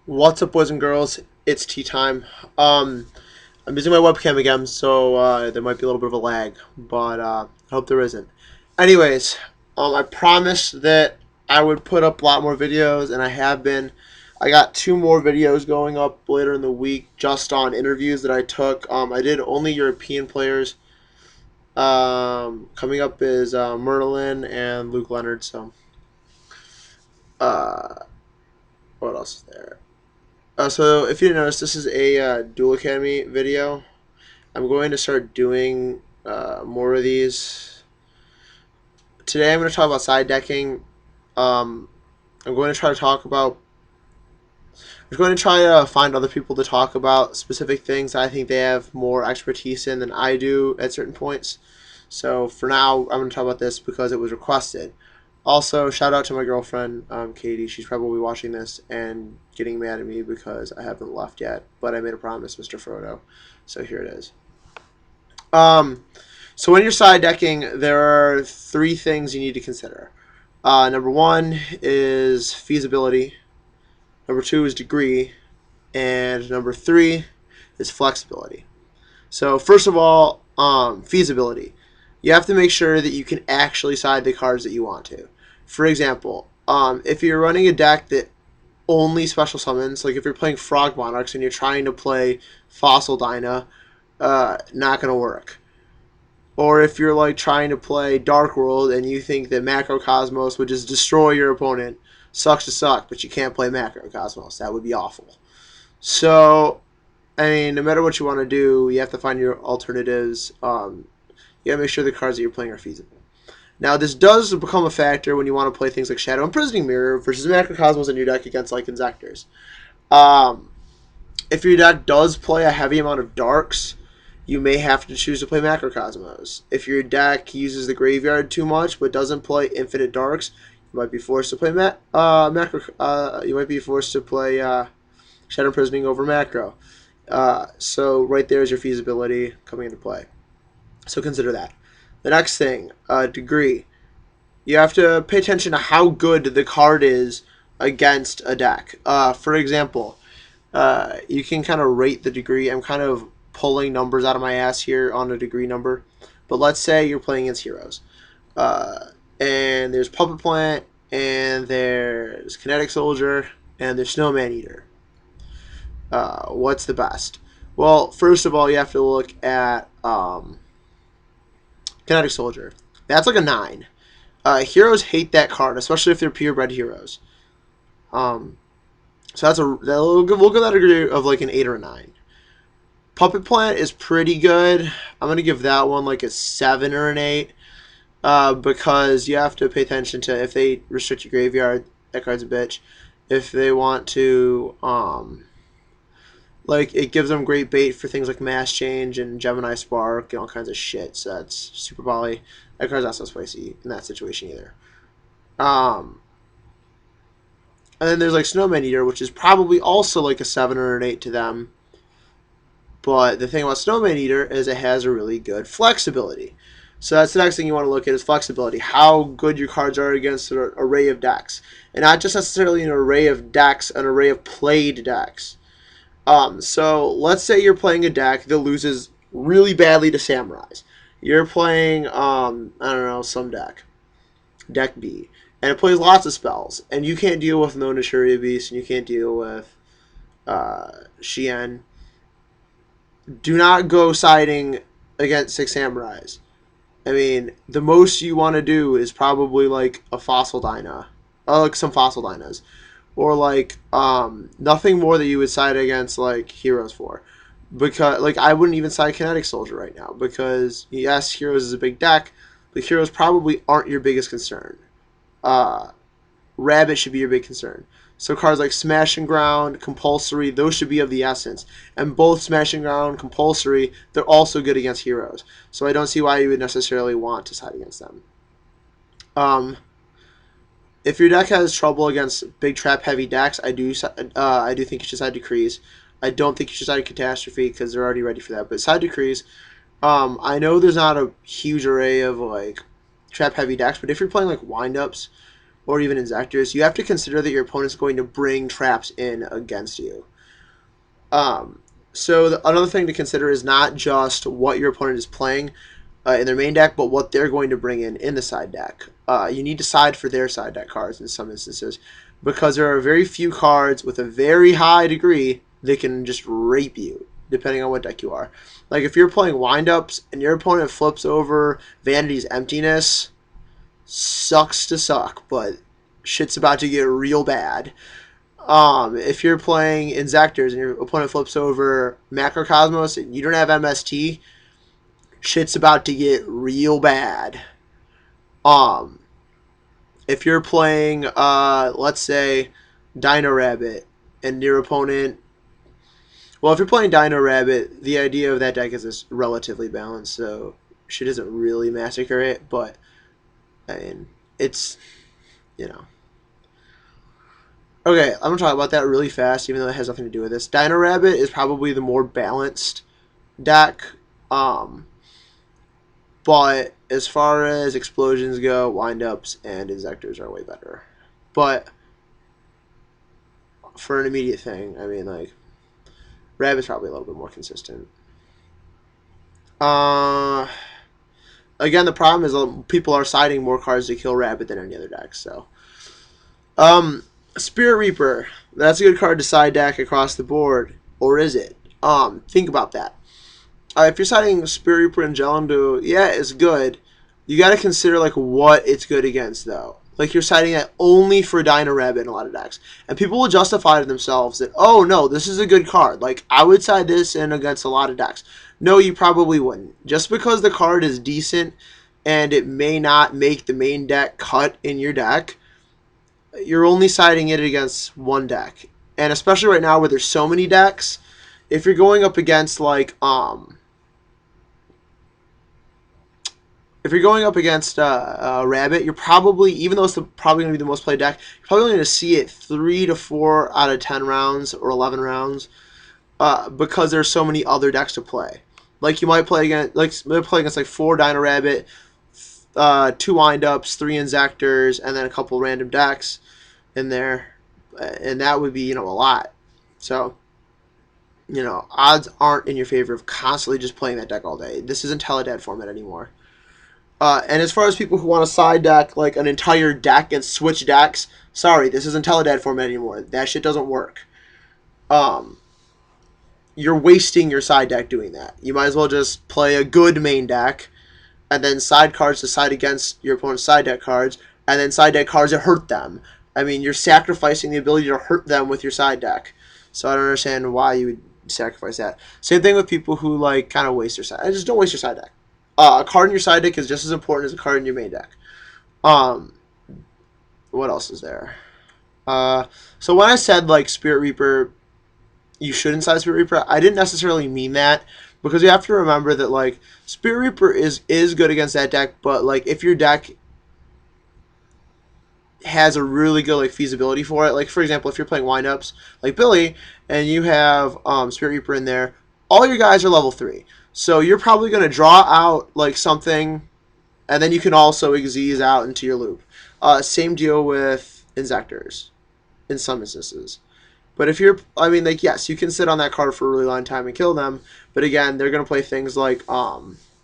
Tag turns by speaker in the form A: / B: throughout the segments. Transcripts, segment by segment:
A: What's up, boys and girls? It's tea time. I'm using my webcam again, so there might be a little bit of a lag, but I hope there isn't. Anyways, I promised that I would put up a lot more videos, and I have been. I got two more videos going up later in the week just on interviews that I took. I did only European players. Coming up is Merlin and Luke Leonard. So, uh, what else is there? So if you didn't notice, this is a Duel Academy video. I'm going to start doing more of these. Today I'm going to talk about side decking. Um, I'm going to try to talk about. I'm going to try to find other people to talk about specific things I think they have more expertise in than I do at certain points. So for now, I'm going to talk about this because it was requested. Also, shout out to my girlfriend, Katie. She's probably watching this and getting mad at me because I haven't left yet. But I made a promise, Mr. Frodo. So here it is. Um, so when you're side decking, there are three things you need to consider. Number one is feasibility. Number two is degree. And number three is flexibility. So first of all, feasibility. You have to make sure that you can actually side the cards that you want to. For example, if you're running a deck that only special summons, like if you're playing Frog Monarchs and you're trying to play Fossil Dyna, not going to work. Or if you're like trying to play Dark World and you think that Macrocosmos would just destroy your opponent, sucks to suck, but you can't play Macrocosmos. That would be awful. So, I mean, no matter what you want to do, you have to find your alternatives. You gotta make sure the cards that you're playing are feasible. Now, this does become a factor when you want to play things like Shadow Imprisoning Mirror versus Macrocosmos in your deck against like Inzectors. Um, if your deck does play a heavy amount of Darks, you may have to choose to play Macrocosmos. If your deck uses the graveyard too much but doesn't play Infinite Darks, you might be forced to play you might be forced to play Shadow Imprisoning over Macro. So right there is your feasibility coming into play. So consider that. The next thing, degree. You have to pay attention to how good the card is against a deck. For example, you can kind of rate the degree. I'm kind of pulling numbers out of my ass here on a degree number. But let's say you're playing against heroes. And there's Puppet Plant, and there's Kinetic Soldier, and there's Snowman Eater. What's the best? Well, first of all, you have to look at Kinetic Soldier. That's like a 9. Heroes hate that card, especially if they're purebred heroes. So we'll give that a degree of like an 8 or a 9. Puppet Plant is pretty good. I'm gonna give that one like a 7 or an 8. Because you have to pay attention to if they restrict your graveyard, that card's a bitch. If they want to, like, it gives them great bait for things like Mass Change and Gemini Spark and all kinds of shit. So that's super volley. That card's not so spicy in that situation either. And then there's like Snowman Eater, which is probably also like a 7 or an 8 to them. But the thing about Snowman Eater is it has a really good flexibility. So that's the next thing you want to look at is flexibility. How good your cards are against an array of decks. And not just necessarily an array of decks, an array of played decks. So let's say you're playing a deck that loses really badly to Samurais. You're playing, I don't know, some deck. Deck B. And it plays lots of spells. And you can't deal with no Nishuria Beast, and you can't deal with Shien. Do not go siding against 6 Samurais. I mean, the most you want to do is probably like a Fossil Dyna. Like some Fossil Dynas. Or like nothing more that you would side against like heroes for. Because like I wouldn't even side Kinetic Soldier right now. Because yes, heroes is a big deck, but heroes probably aren't your biggest concern. Rabbit should be your big concern. So cards like Smash and Ground, Compulsory, those should be of the essence. And both Smash and Ground, Compulsory, they're also good against heroes. So I don't see why you would necessarily want to side against them. If your deck has trouble against big trap heavy decks, I do think you should side Decrees. I don't think you should side Catastrophe because they're already ready for that. But side Decrees. I know there's not a huge array of like trap heavy decks, but if you're playing like windups or even Inzectors, you have to consider that your opponent's going to bring traps in against you. Um, another thing to consider is not just what your opponent is playing in their main deck, but what they're going to bring in the side deck. You need to side for their side deck cards in some instances, because there are very few cards with a very high degree that can just rape you, depending on what deck you are. Like if you're playing windups and your opponent flips over Vanity's Emptiness, sucks to suck, but shit's about to get real bad. If you're playing Inzectors and your opponent flips over Macrocosmos and you don't have MST, shit's about to get real bad. Um, if you're playing, let's say, Dino Rabbit, and your opponent, well, if you're playing Dino Rabbit, the idea of that deck is it's relatively balanced, so shit doesn't really massacre it, but I mean, it's, you know. Okay, I'm gonna talk about that really fast, even though it has nothing to do with this. Dino Rabbit is probably the more balanced deck. Um, But as far as explosions go, windups and Inzectors are way better. But for an immediate thing, I mean, like, Rabbit's probably a little bit more consistent. Uh, Again, the problem is people are siding more cards to kill Rabbit than any other deck. So, um, Spirit Reaper, that's a good card to side deck across the board, or is it? Think about that. If you're siding Spirit Reaper and Jellindu, yeah, it's good. You got to consider like what it's good against, though. Like you're siding it only for Dino Rabbit in a lot of decks, and people will justify to themselves that, oh no, this is a good card. Like I would side this in against a lot of decks. No, you probably wouldn't. Just because the card is decent and it may not make the main deck cut in your deck, you're only siding it against one deck. And especially right now where there's so many decks, if you're going up against like if you're going up against Rabbit, you're probably, even though it's probably going to be the most played deck, you're probably going to see it 3 to 4 out of 10 rounds or 11 rounds because there's so many other decks to play. Like you might play against, like 4 Dino Rabbit, 2 windups, 3 Inzectors, and then a couple random decks in there, and that would be a lot. So odds aren't in your favor of constantly just playing that deck all day. This isn't Teledad format anymore. And as far as people who want to side deck like an entire deck and switch decks, sorry, this isn't Teledad format anymore. That shit doesn't work. You're wasting your side deck doing that. You might as well just play a good main deck, and then side cards to side against your opponent's side deck cards, and then side deck cards that hurt them. I mean, you're sacrificing the ability to hurt them with your side deck. So I don't understand why you would sacrifice that. Same thing with people who like kind of waste their side. Just don't waste your side deck. A card in your side deck is just as important as a card in your main deck. What else is there? So when I said like Spirit Reaper, you shouldn't side Spirit Reaper, I didn't necessarily mean that, because you have to remember that like Spirit Reaper is good against that deck, but like if your deck has a really good like feasibility for it, like for example, if you're playing windups like Billy and you have Spirit Reaper in there, all your guys are level 3. So you're probably going to draw out like something, and then you can also Xyz out into your loop. Same deal with Inzectors in some instances. But if you're, I mean, like, yes, you can sit on that card for a really long time and kill them. But again, they're going to play things like the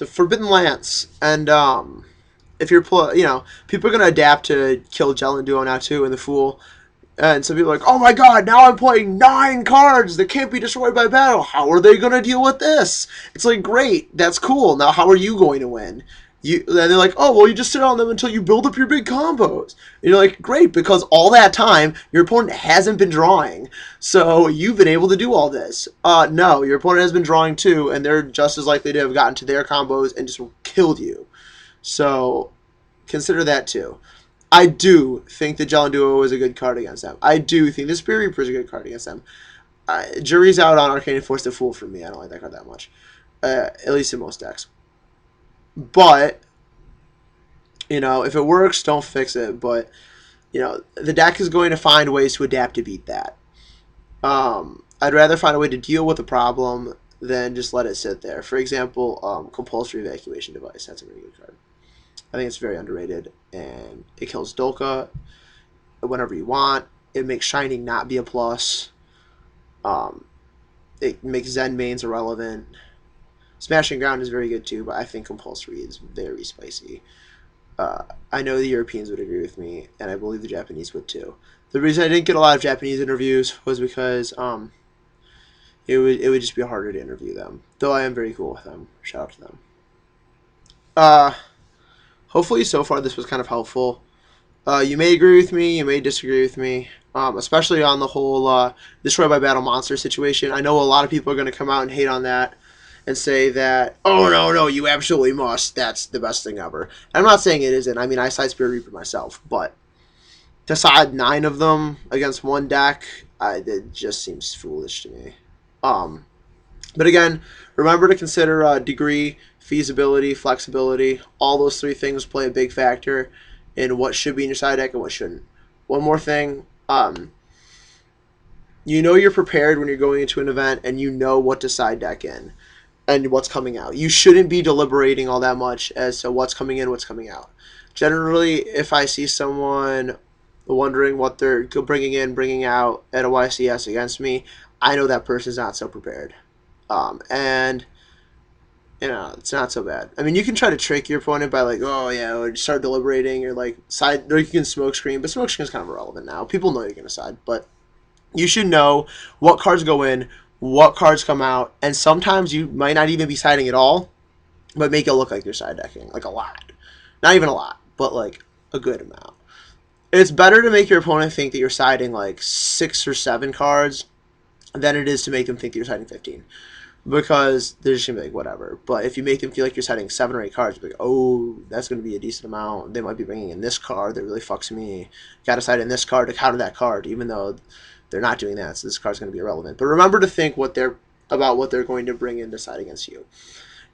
A: Forbidden Lance, and if you're people are going to adapt to kill Gel and Duo now too, and the Fool. And some people are like, oh my god, now I'm playing 9 cards that can't be destroyed by battle. How are they going to deal with this? It's like, great, that's cool. Now how are you going to win? And they're like, oh, well, you just sit on them until you build up your big combos. And you're like, great, because all that time, your opponent hasn't been drawing. So you've been able to do all this. No, your opponent has been drawing too, and they're just as likely to have gotten to their combos and just killed you. So consider that too. I do think the Gel Duo is a good card against them. I do think the Spirit Reaper is a good card against them. Jury's out on Arcane Force the Fool for me. I don't like that card that much. At least in most decks. But, if it works, don't fix it. But, the deck is going to find ways to adapt to beat that. I'd rather find a way to deal with the problem then just let it sit there. For example, compulsory evacuation device. That's a really good card. I think it's very underrated, and it kills Dolka whenever you want. It makes Shining not be a plus. Um, it makes Zen mains irrelevant. Smashing Ground is very good too, but I think compulsory is very spicy. I know the Europeans would agree with me, and I believe the Japanese would too. The reason I didn't get a lot of Japanese interviews was because it would just be harder to interview them. Though I am very cool with them. Shout out to them. Uh, Hopefully so far this was kind of helpful. You may agree with me, you may disagree with me, especially on the whole destroy by battle monster situation. I know a lot of people are going to come out and hate on that and say that, oh no, no, you absolutely must. That's the best thing ever. I'm not saying it isn't. I mean, I side Spirit Reaper myself, but to side 9 of them against one deck, it just seems foolish to me. Um, but again, remember to consider degree, feasibility, flexibility. All those three things play a big factor in what should be in your side deck and what shouldn't. One more thing. You know you're prepared when you're going into an event and you know what to side deck in and what's coming out. You shouldn't be deliberating all that much as to what's coming in, what's coming out. Generally, if I see someone wondering what they're bringing in, bringing out at a YCS against me, I know that person's not so prepared. And it's not so bad. I mean, you can try to trick your opponent by like, oh yeah, or start deliberating or like side, or you can smoke screen, but smoke screen is kind of irrelevant now. People know you're gonna side, but you should know what cards go in, what cards come out, and sometimes you might not even be siding at all, but make it look like you're side decking, like a lot. Not even a lot, but like a good amount. It's better to make your opponent think that you're siding like 6 or 7 cards than it is to make them think that you're siding 15. Because they're just gonna be like whatever. But if you make them feel like you're setting 7 or 8 cards, be like, oh, that's gonna be a decent amount. They might be bringing in this card that really fucks me. Got to side in this card to counter that card, even though they're not doing that. So this card's gonna be irrelevant. But remember to think what they're going to bring in to side against you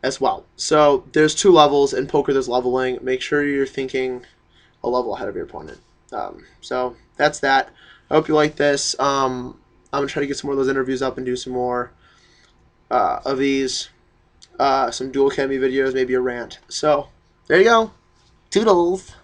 A: as well. So there's 2 levels in poker. There's leveling. Make sure you're thinking a level ahead of your opponent. So that's that. I hope you like this. I'm gonna try to get some more of those interviews up and do some more of these, some dual chemi videos, maybe a rant. So there you go. Toodles.